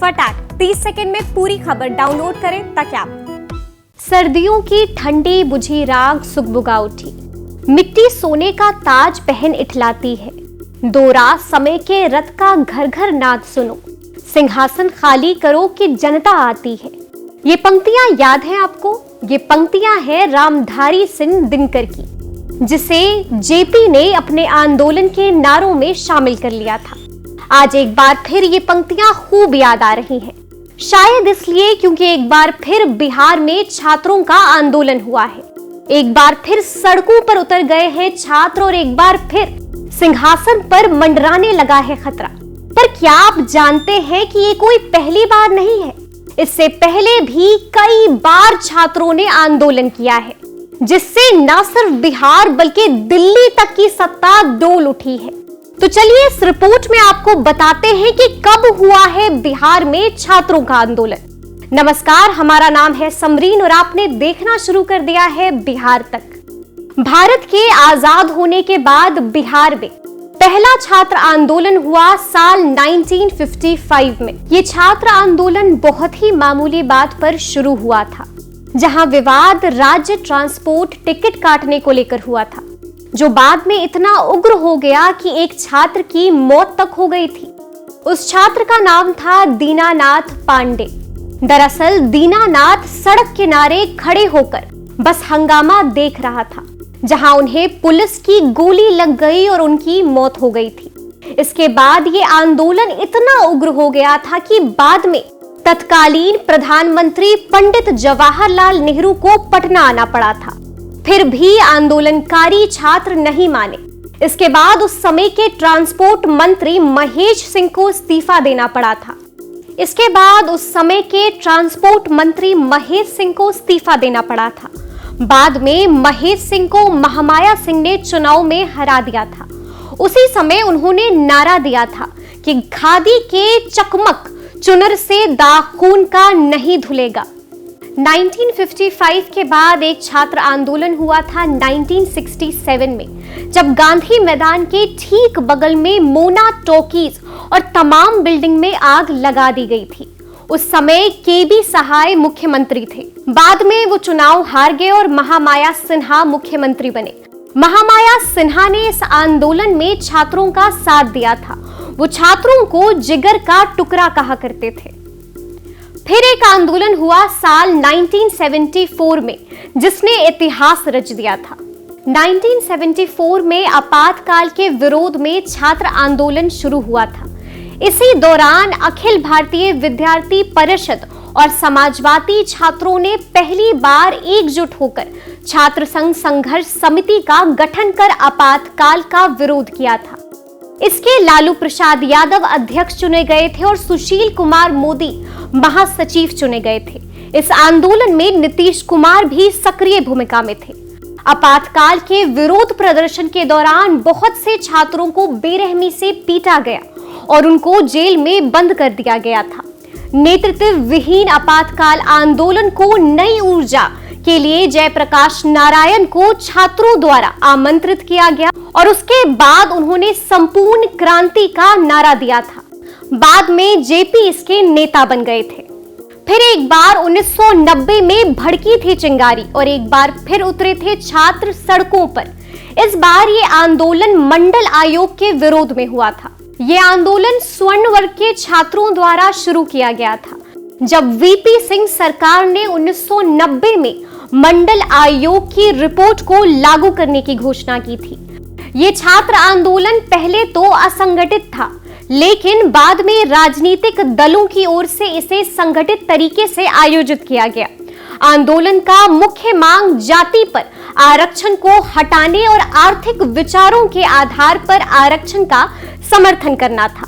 फटाक 30 सेकंड में पूरी खबर डाउनलोड करें ताकि आप सर्दियों की ठंडी बुझी राग सुगबुगा उठी, मिट्टी सोने का ताज पहन इठलाती है। दोरा समय के रथ का घर घर नाद सुनो, सिंहासन खाली करो कि जनता आती है। ये पंक्तियां याद हैं आपको? ये पंक्तियां हैं रामधारी सिंह दिनकर की, जिसे जेपी ने अपने आंदोलन के नारों में शामिल कर लिया था। आज एक बार फिर ये पंक्तियां खूब याद आ रही हैं, शायद इसलिए क्योंकि एक बार फिर बिहार में छात्रों का आंदोलन हुआ है। एक बार फिर सड़कों पर उतर गए हैं छात्र और एक बार फिर सिंहासन पर मंडराने लगा है खतरा। पर क्या आप जानते हैं कि ये कोई पहली बार नहीं है? इससे पहले भी कई बार छात्रों ने आंदोलन किया है, जिससे न सिर्फ बिहार बल्कि दिल्ली तक की सत्ता डोल उठी है। तो चलिए इस रिपोर्ट में आपको बताते हैं कि कब हुआ है बिहार में छात्रों का आंदोलन। नमस्कार, हमारा नाम है समरीन और आपने देखना शुरू कर दिया है बिहार तक। भारत के आजाद होने के बाद बिहार में पहला छात्र आंदोलन हुआ साल 1955 में। ये छात्र आंदोलन बहुत ही मामूली बात पर शुरू हुआ था, जहां विवाद राज्य ट्रांसपोर्ट टिकट काटने को लेकर हुआ था, जो बाद में इतना उग्र हो गया कि एक छात्र की मौत तक हो गई थी। उस छात्र का नाम था दीनानाथ पांडे। दरअसल दीनानाथ सड़क किनारे खड़े होकर बस हंगामा देख रहा था, जहां उन्हें पुलिस की गोली लग गई और उनकी मौत हो गई थी। इसके बाद ये आंदोलन इतना उग्र हो गया था कि बाद में तत्कालीन प्रधानमंत्री पंडित जवाहरलाल नेहरू को पटना आना पड़ा था। फिर भी आंदोलनकारी छात्र नहीं माने। इसके बाद उस समय के ट्रांसपोर्ट मंत्री महेश सिंह को इस्तीफा देना पड़ा था। बाद में महेश सिंह को महामाया सिंह ने चुनाव में हरा दिया था। उसी समय उन्होंने नारा दिया था कि खादी के चकमक चुनर से दाग खून का नहीं धुलेगा। 1955 के बाद एक छात्र आंदोलन हुआ था 1967 में, जब गांधी मैदान के ठीक बगल में मोना टॉकीज और तमाम बिल्डिंग में आग लगा दी गई थी। उस समय केबी सहाय मुख्यमंत्री थे। बाद में वो चुनाव हार गए और महामाया सिन्हा मुख्यमंत्री बने। महामाया सिन्हा ने इस आंदोलन में छात्रों का साथ दिया था। वो छात्रों को जिगर का टुकड़ा कहा करते थे। फिर एक आंदोलन हुआ साल 1974 में, जिसने इतिहास रच दिया था। 1974 में आपातकाल के विरोध में छात्र आंदोलन शुरू हुआ था। इसी दौरान अखिल भारतीय विद्यार्थी परिषद और समाजवादी छात्रों ने पहली बार एकजुट होकर छात्र संघ संघर्ष समिति का गठन कर आपातकाल का विरोध किया था। इसके लालू प्रसाद यादव अध्यक्ष चुने गए थे और सुशील कुमार मोदी महासचिव चुने गए थे। इस आंदोलन में नीतीश कुमार भी सक्रिय भूमिका में थे। आपातकाल के विरोध प्रदर्शन के दौरान बहुत से छात्रों को बेरहमी से पीटा गया और उनको जेल में बंद कर दिया गया था। नेतृत्व विहीन आपातकाल आंदोलन को नई ऊर्जा के लिए जयप्रकाश नारायण को छात्रों द्वारा आमंत्रित किया गया और उसके बाद उन्होंने संपूर्ण क्रांति का नारा दिया था। बाद में जेपी इसके नेता बन गए थे। फिर एक बार 1990 में भड़की थी चिंगारी और एक बार फिर उतरे थे छात्र सड़कों पर। इस बार ये आंदोलन मंडल आयोग के विरोध में हुआ था। ये आंदोलन स्वर्ण वर्ग के छात्रों द्वारा शुरू किया गया था, जब वीपी सिंह सरकार ने 1990 में मंडल आयोग की रिपोर्ट को लागू करने की घोषणा की थी। ये छात्र आंदोलन पहले तो असंगठित था, लेकिन बाद में राजनीतिक दलों की ओर से इसे संगठित तरीके से आयोजित किया गया। आंदोलन का मुख्य मांग जाति पर आरक्षण को हटाने और आर्थिक विचारों के आधार पर आरक्षण का समर्थन करना था।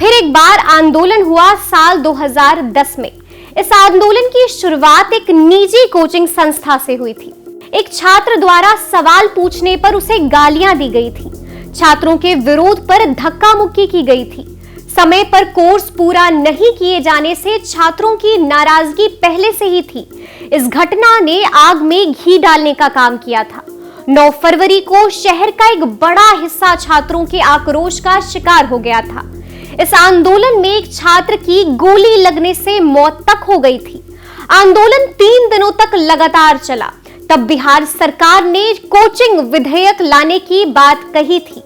फिर एक बार आंदोलन हुआ साल 2010 में। इस आंदोलन की शुरुआत एक निजी कोचिंग संस्था से हुई थी। एक छात्र द्वारा सवाल पूछने पर उसे गालियां दी गई थी। छात्रों के विरोध पर धक्का मुक्की की गई थी। समय पर कोर्स पूरा नहीं किए जाने से छात्रों की नाराजगी पहले से ही थी। इस घटना ने आग में घी डालने का काम किया था। 9 फरवरी को शहर का एक बड़ा हिस्सा छात्रों के आक्रोश का शिकार हो गया था। इस आंदोलन में एक छात्र की गोली लगने से मौत तक हो गई थी। आंदोलन 3 दिनों तक लगातार चला। तब बिहार सरकार ने कोचिंग विधेयक लाने की बात कही थी।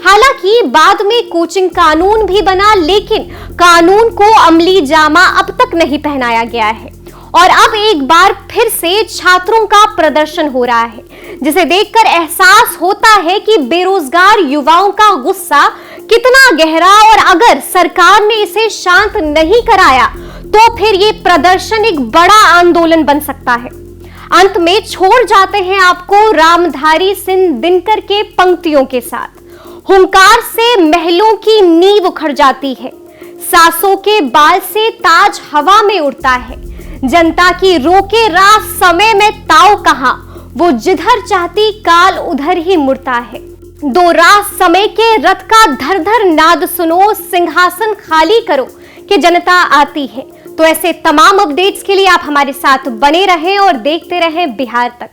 हालांकि बाद में कोचिंग कानून भी बना, लेकिन कानून को अमली जामा अब तक नहीं पहनाया गया है और अब एक बार फिर से छात्रों का प्रदर्शन हो रहा है, जिसे देखकर एहसास होता है कि बेरोजगार युवाओं का गुस्सा कितना गहरा, और अगर सरकार ने इसे शांत नहीं कराया तो फिर ये प्रदर्शन एक बड़ा आंदोलन बन सकता है। अंत में छोड़ जाते हैं आपको रामधारी सिंह दिनकर के पंक्तियों के साथ। हुंकार से महलों की नींव उखड़ जाती है, सासों के बाल से ताज हवा में उड़ता है, जनता की रोके राह समय में ताव कहां, वो जिधर चाहती काल उधर ही मुड़ता है। दो राह समय के रथ का धर धर नाद सुनो, सिंहासन खाली करो कि जनता आती है। तो ऐसे तमाम अपडेट्स के लिए आप हमारे साथ बने रहें और देखते रहें बिहार तक।